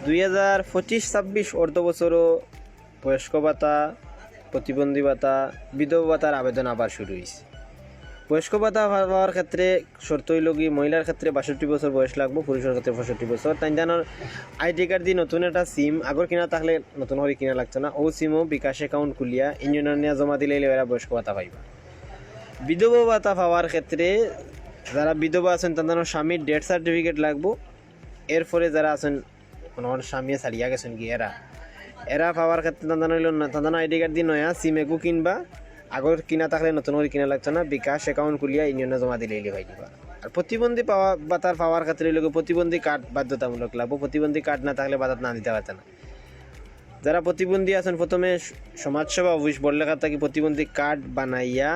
2025-26 অর্থ বছরও বয়স্ক ভাতা, প্রতিবন্ধী ভাতা, বিধবা ভাতার আবেদন আবার শুরু হয়েছে। বয়স্ক ভাতা পাওয়ার ক্ষেত্রে শর্ত হইল কি, মহিলার ক্ষেত্রে 62 বছর বয়স লাগবে, পুরুষের ক্ষেত্রে 65 বছর। তাই জানার আইডি কার্ড দিয়ে নতুন একটা সিম আগর কিনা থাকলে নতুন করে কিনা লাগতো না, ও সিমও বিকাশ অ্যাকাউন্ট খুলিয়া ইউনিয়নের নিয়ে জমা দিলে এরা বয়স্ক ভাতা পাইবা। বিধবা ভাতা পাওয়ার ক্ষেত্রে যারা বিধবা আছেন তাদের স্বামীর ডেথ সার্টিফিকেট লাগবো। এরপরে যারা আছেন কোনো স্বামী ছাড়িয়া গেছেন কি এরা পাওয়ার ক্ষেত্রে তাদের হইল না, তাদের আইডি কার্ড দিয়ে নয়া সিম একু কিনবা, আগর কিনা থাকলে নতুন করে কিনা লাগতো না, বিকাশ অ্যাকাউন্ট খুলিয়া ইউনিয়নে জমা দিলে হয়ে দিবা। আর প্রতিবন্ধী পাওয়া ভাতার পাওয়ার ক্ষেত্রে লোক প্রতিবন্ধী কার্ড বাধ্যতামূলক লাগবো, প্রতিবন্ধী কার্ড না থাকলে বাধাত না দিতে পারত না। যারা প্রতিবন্ধী আছেন প্রথমে সমাজসেবা অফিস বড়লেখা থাকি প্রতিবন্ধী কার্ড বানাইয়া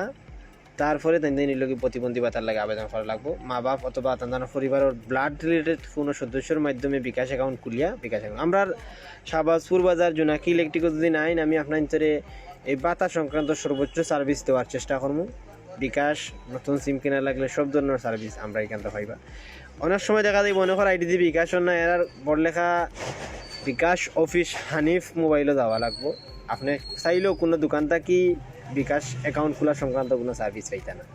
তারপরে তাদের লোক প্রতিবন্ধী ভাতার লাগে আবেদন করা লাগবো। মা বাপ অথবা তাদের পরিবারের ব্লাড রিলেটেড কোনো সদস্যের মাধ্যমে বিকাশ অ্যাকাউন্ট খুলিয়া বিকাশ অ্যাকাউন্ট। আমরা শাহবাজপুর বাজার জোনাকি ইলেকট্রিক যদি নাই আমি আপনার ভিতরে এই ভাতা সংক্রান্ত সর্বোচ্চ সার্ভিস দেওয়ার চেষ্টা করবো। বিকাশ নতুন সিম কেনা লাগলে সব ধরনের সার্ভিস আমরা এখান থেকে পাইবা। অনেক সময় দেখা যায় মনে করা আইডি দিয়ে বিকাশ না, এর বড়লেখা বিকাশ অফিস হানিফ মোবাইলও যাওয়া লাগবো। আপনি চাইলেও কোনো দোকান থাকি বিকাশ অ্যাকাউন্ট খোলা সংক্রান্ত কোনো সার্ভিস পাইতা না।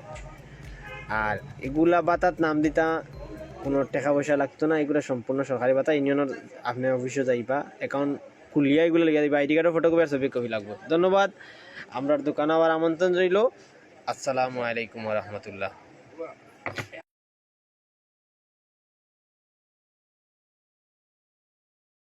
আর এগুলা ভাতাত নাম দিতা কোনো টাকা পয়সা লাগতো না, এগুলো সম্পূর্ণ সরকারি ভাতা। ইউনিয়নের আপনি অফিসে যাইবা, অ্যাকাউন্ট খুলিয়া এগুলো লিখে দিবা, আইডি কার্ডের ফটোকপি আর ছবি কপি লাগবে। ধন্যবাদ। আমরা দোকানে আবার আমন্ত্রণ রইল। আসসালামু আলাইকুম ওয়া রাহমাতুল্লাহ।